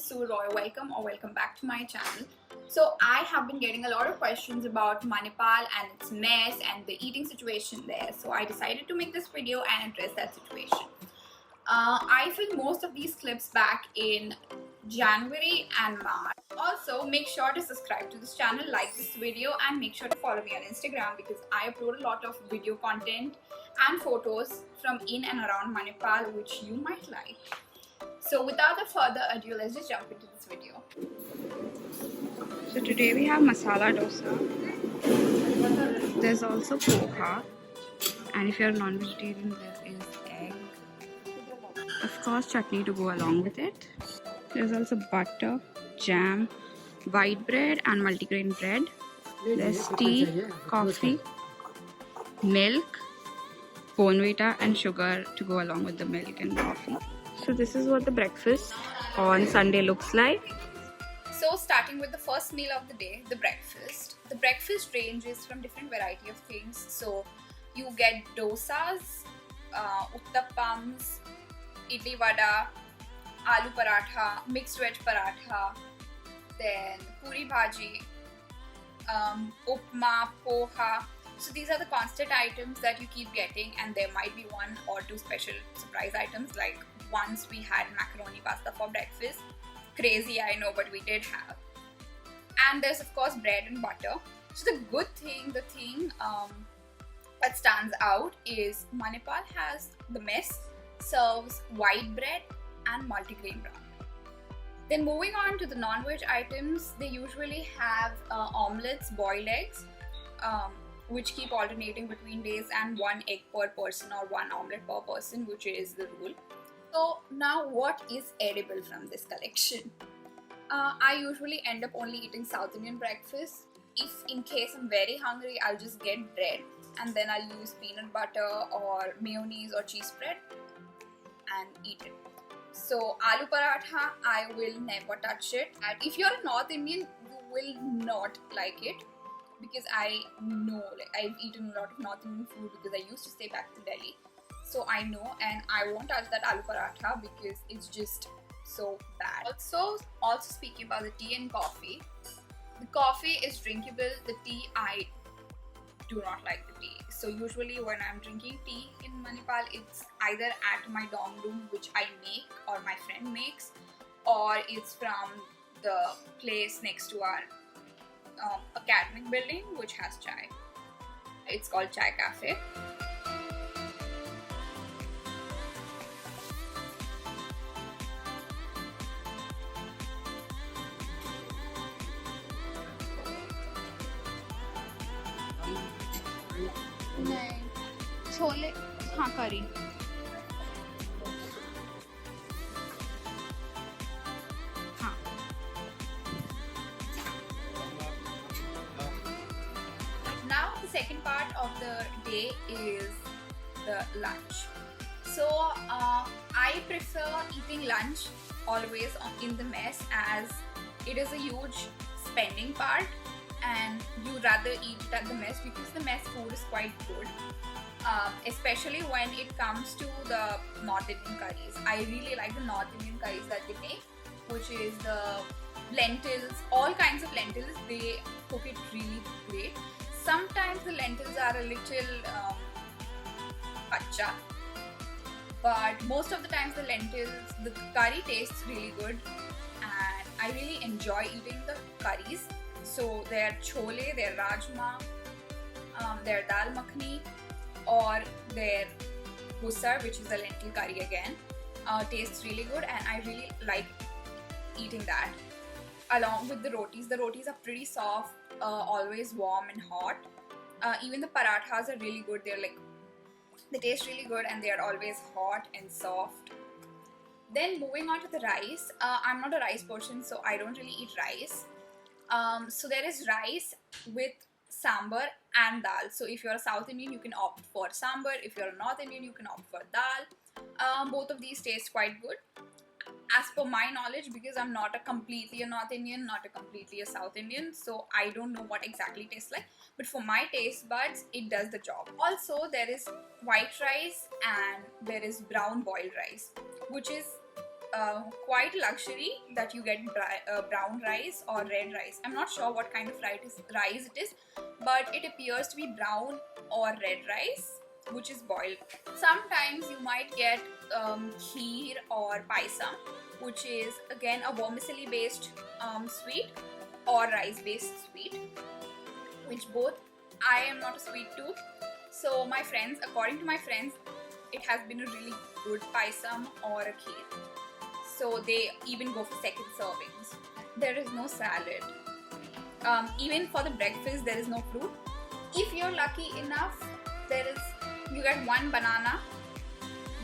Sue Roy. Welcome or welcome back to my channel. So I have been getting a lot of questions about Manipal and its mess and the eating situation there. So I decided to make this video and address that situation. I filmed most of these clips back in January and March. Also, make sure to subscribe to this channel, like this video, and make sure to follow me on Instagram because I upload a lot of video content and photos from in and around Manipal which you might like. So without further ado, let's just jump into this video. So today we have masala dosa. There's also poha, and if you're non-vegetarian, there is egg. Of course, chutney to go along with it. There's also butter, jam, white bread and multigrain bread. There's tea, coffee, milk, Bournvita and sugar to go along with the milk and coffee. So this is what the breakfast on Sunday looks like. So starting with the first meal of the day, the breakfast. The breakfast ranges from different variety of things. So you get dosas, uttappams, idli vada, aloo paratha, mixed veg paratha, then puri bhaji, upma, poha. So these are the constant items that you keep getting, and there might be one or two special surprise items. Like once we had macaroni pasta for breakfast. Crazy, I know, but we did have. And there's of course bread and butter. So the good thing, that stands out is Manipal has the mess serves white bread and multigrain brown. Then moving on to the non-veg items, they usually have omelets, boiled eggs, which keep alternating between days, and one egg per person or one omelette per person, which is the rule. So now what is edible from this collection? I usually end up only eating South Indian breakfast. If in case I'm very hungry, I'll just get bread and then I'll use peanut butter or mayonnaise or cheese spread and eat it. So aloo paratha, I will never touch it. And if you're a North Indian, you will not like it. Because I know, I've eaten a lot of North Indian food because I used to stay back to Delhi. So I know, and I won't touch that aloo paratha because it's just so bad. Also speaking about the tea and coffee, the coffee is drinkable. The tea, I do not like the tea. So usually when I'm drinking tea in Manipal, it's either at my dorm room, which I make or my friend makes, or it's from the place next to our academic building which has chai. It's called Chai Cafe. नहीं छोले हाँ करी Now the second part of the day is the lunch. So I prefer eating lunch always in the mess, as it is a huge spending part and you rather eat it at the mess because the mess food is quite good. Especially when it comes to the North Indian curries. I really like the North Indian curries that they make, which is the lentils, all kinds of lentils. They cook it really great. Sometimes the lentils are a little kacha, but most of the times the curry tastes really good, and I really enjoy eating the curries. So their chole, their rajma, their dal makhani, or their husar, which is a lentil curry again, tastes really good, and I really like eating that. Along with the rotis are pretty soft, always warm and hot. Even the parathas are really good. They taste really good and they are always hot and soft. Then moving on to the rice, I'm not a rice person, so I don't really eat rice. So there is rice with sambar and dal. So if you're a South Indian, you can opt for sambar. If you're a North Indian, you can opt for dal. Both of these taste quite good. As per my knowledge, because I'm not a completely a North Indian, not a completely a South Indian, so I don't know what exactly it tastes like. But for my taste buds, it does the job. Also, there is white rice and there is brown boiled rice, which is quite luxury that you get brown rice or red rice. I'm not sure what kind of rice it is, but it appears to be brown or red rice, which is boiled. Sometimes you might get kheer or paisam, which is again a vermicelli based sweet or rice based sweet, which both I am not a sweet tooth. So my friends, according to my friends, it has been a really good paisam or a kheer. So they even go for second servings. There is no salad. Even for the breakfast, there is no fruit. If you're lucky enough, you get one banana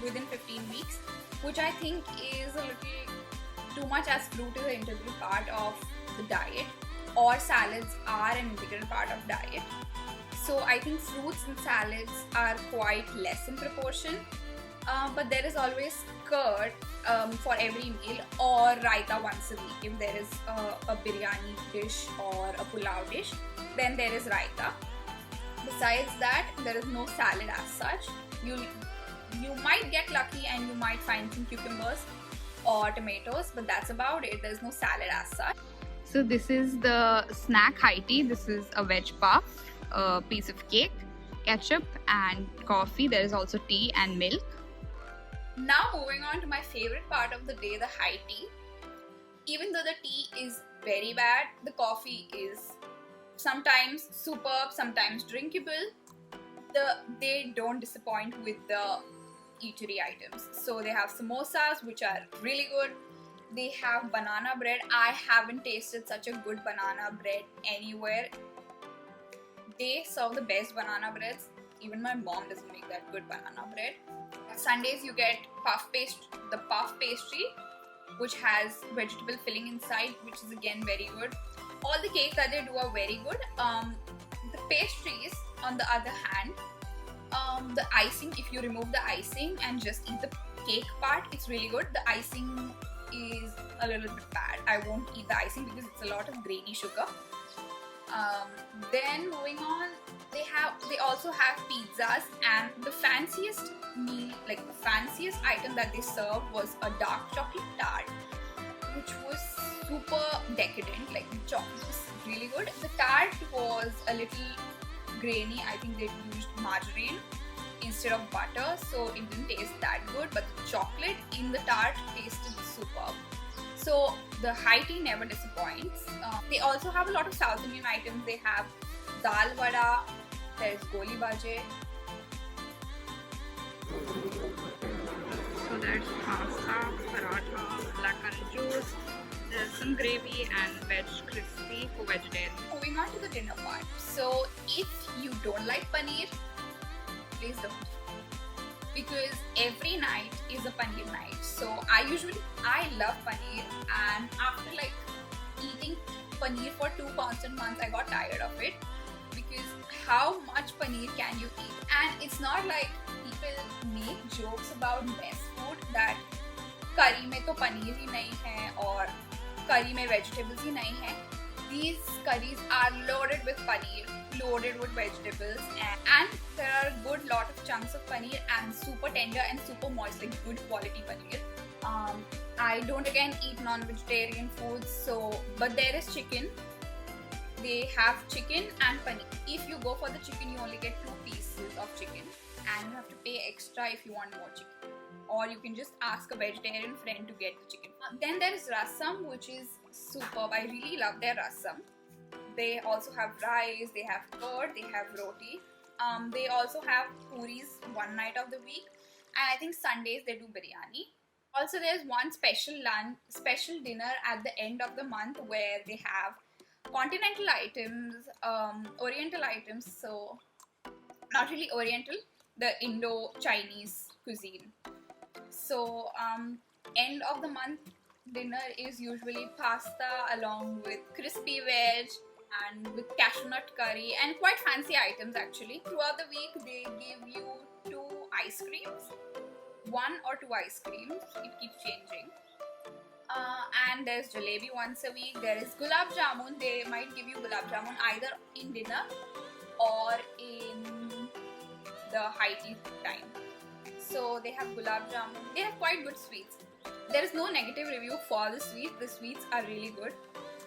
within 15 weeks, which I think is a little too much, as fruit is an integral part of the diet, or salads are an integral part of diet. So I think fruits and salads are quite less in proportion. But there is always curd for every meal, or raita once a week. If there is a biryani dish or a pulao dish, then there is raita. Besides that, there is no salad as such. You might get lucky and you might find some cucumbers or tomatoes, but that's about it. There's no salad as such. So this is the snack high tea. This is a veg puff, a piece of cake, ketchup and coffee. There is also tea and milk. Now moving on to my favorite part of the day, the high tea. Even though the tea is very bad, the coffee is sometimes superb, sometimes drinkable. They don't disappoint with the eatery items. So they have samosas, which are really good. They have banana bread. I haven't tasted such a good banana bread anywhere. They serve the best banana breads. Even my mom doesn't make that good banana bread. Sundays you get the puff pastry, which has vegetable filling inside, which is again very good. All the cakes that they do are very good. The pastries, on the other hand, the icing, if you remove the icing and just eat the cake part, it's really good. The icing is a little bit bad. I won't eat the icing because it's a lot of grainy sugar. Then moving on, they also have pizzas, and the fanciest meal, like the fanciest item that they served was a dark chocolate tart, which was super decadent. Like the chocolate was really good. The tart was a little grainy. I think they used margarine instead of butter, so it didn't taste that good, but the chocolate in the tart tasted superb. So the high tea never disappoints. They also have a lot of South Indian items. They have dal vada, there's goli bhaje. So there's pasta, paratha, black currant juice, there's some gravy and veg crispy for vegetarian. Moving on to the dinner part. So if you don't like paneer, please don't. Because every night is a paneer night. So I love paneer, and after like eating paneer for 2 constant months, I got tired of it. Because how much paneer can you eat? And it's not like people make jokes about mess food that curry mein to paneer hi nahi hai or curry mein vegetables hi nahi hai. These curries are loaded with paneer, loaded with vegetables, and there are a good lot of chunks of paneer and super tender and super moist, like good quality paneer. I don't again eat non-vegetarian foods, but there is chicken. They have chicken and paneer. If you go for the chicken, you only get 2 pieces of chicken, and you have to pay extra if you want more chicken. Or you can just ask a vegetarian friend to get the chicken. Then there is rasam, which is superb. I really love their rasam. They also have rice, they have curd, they have roti. They also have puris one night of the week, and I think Sundays they do biryani. Also, there's one special dinner at the end of the month where they have continental items, oriental items. So not really oriental, the Indo-Chinese cuisine. So end of the month dinner is usually pasta along with crispy veg and with cashew nut curry and quite fancy items actually. Throughout the week they give you 2 ice creams, 1 or 2 ice creams, it keeps changing. And there's jalebi once a week. There is gulab jamun. They might give you gulab jamun either in dinner or in the high tea time. So they have gulab jamun. They have quite good sweets. There is no negative review for the sweets. The sweets are really good.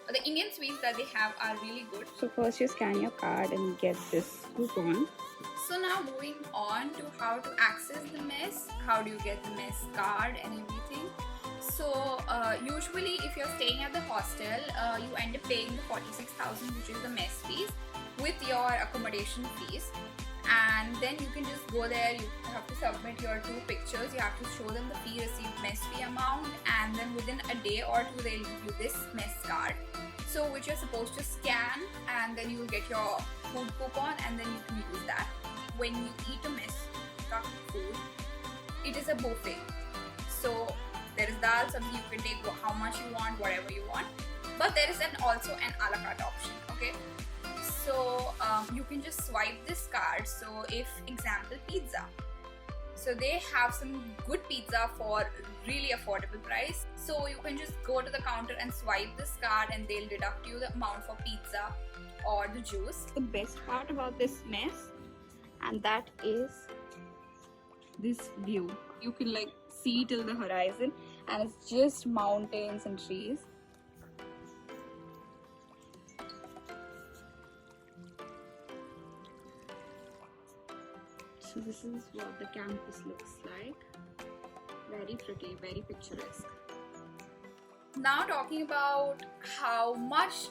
The Indian sweets that they have are really good. So first you scan your card and get this coupon. So now moving on to how to access the mess. How do you get the mess card and everything? So usually if you're staying at the hostel, you end up paying the 46,000, which is the mess fees, with your accommodation fees. And then you can just go there, you have to submit your 2 pictures, you have to show them the fee received mess fee amount, and then within a day or 2 they'll give you this mess card. So which you're supposed to scan, and then you will get your food coupon, and then you can use that. When you eat a mess food, it is a buffet. So there is dal, sabzi, you can take how much you want, whatever you want. But there is also an a la carte option, okay? So you can just swipe this card. So if example pizza, so they have some good pizza for really affordable price. So you can just go to the counter and swipe this card, and they'll deduct you the amount for pizza or the juice. The best part about this mess, and that is this view. You can like see till the horizon, and it's just mountains and trees. So this is what the campus looks like. Very pretty, very picturesque. Now talking about how much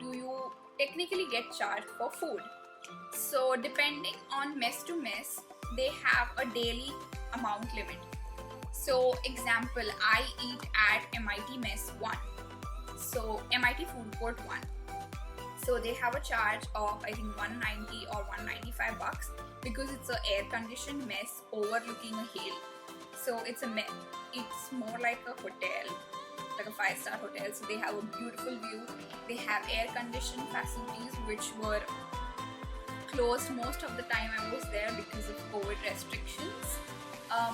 do you technically get charged for food. So depending on mess to mess, they have a daily amount limit. So example, I eat at MIT Mess 1. So MIT Food Court 1. So they have a charge of I think 190 or 195 bucks, because it's an air-conditioned mess overlooking a hill. So it's more like a hotel, like a 5-star hotel. So they have a beautiful view. They have air-conditioned facilities which were closed most of the time I was there because of COVID restrictions.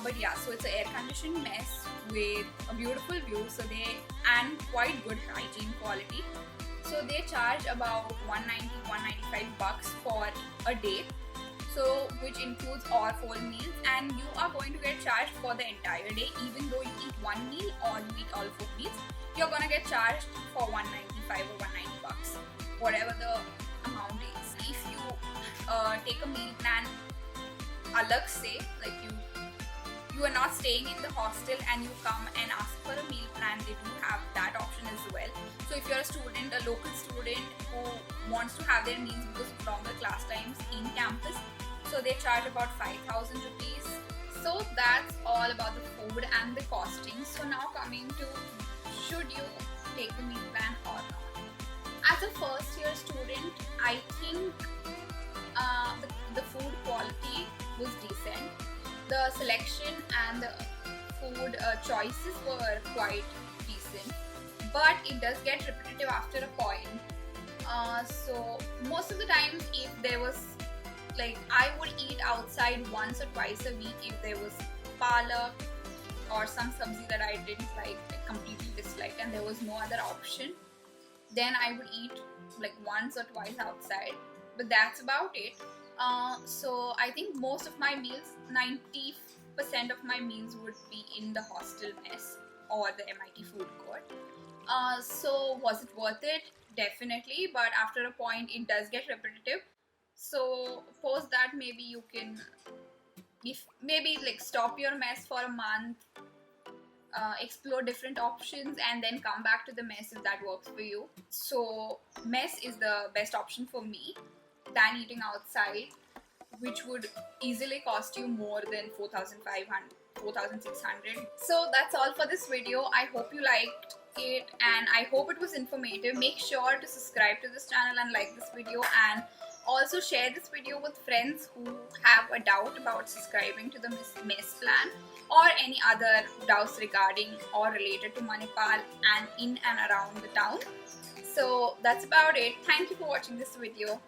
But yeah, so it's an air-conditioned mess with a beautiful view. So and quite good hygiene quality. So they charge about 190-195 bucks for a day. So which includes all 4 meals, and you are going to get charged for the entire day. Even though you eat 1 meal or you eat all 4 meals, you're gonna get charged for 195 or 190 bucks, whatever the amount is. If you take a meal plan alag se, like you are not staying in the hostel and you come and ask for a meal plan, they do have that option as well. So if you're a student, a local student who wants to have their meals because of longer class times in campus, so they charge about 5,000 rupees. So that's all about the food and the costing. So now coming to, should you take the meal plan or not? As a first year student, I think the food quality was decent. The selection and the food choices were quite decent, but it does get repetitive after a point. So most of the times, if there was I would eat outside once or twice a week if there was palak or some sabzi that I didn't completely disliked and there was no other option, then I would eat once or twice outside, but that's about it. So I think most of my meals, 90% of my meals would be in the hostel mess or the MIT food court. So was it worth it? Definitely, but after a point it does get repetitive. So post that, maybe you can stop your mess for a month, explore different options, and then come back to the mess if that works for you. So mess is the best option for me than eating outside, which would easily cost you more than 4,500, 4,600. So that's all for this video. I hope you liked it and I hope it was informative. Make sure to subscribe to this channel and like this video, and also share this video with friends who have a doubt about subscribing to the mess plan or any other doubts regarding or related to Manipal and in and around the town. So that's about it. Thank you for watching this video.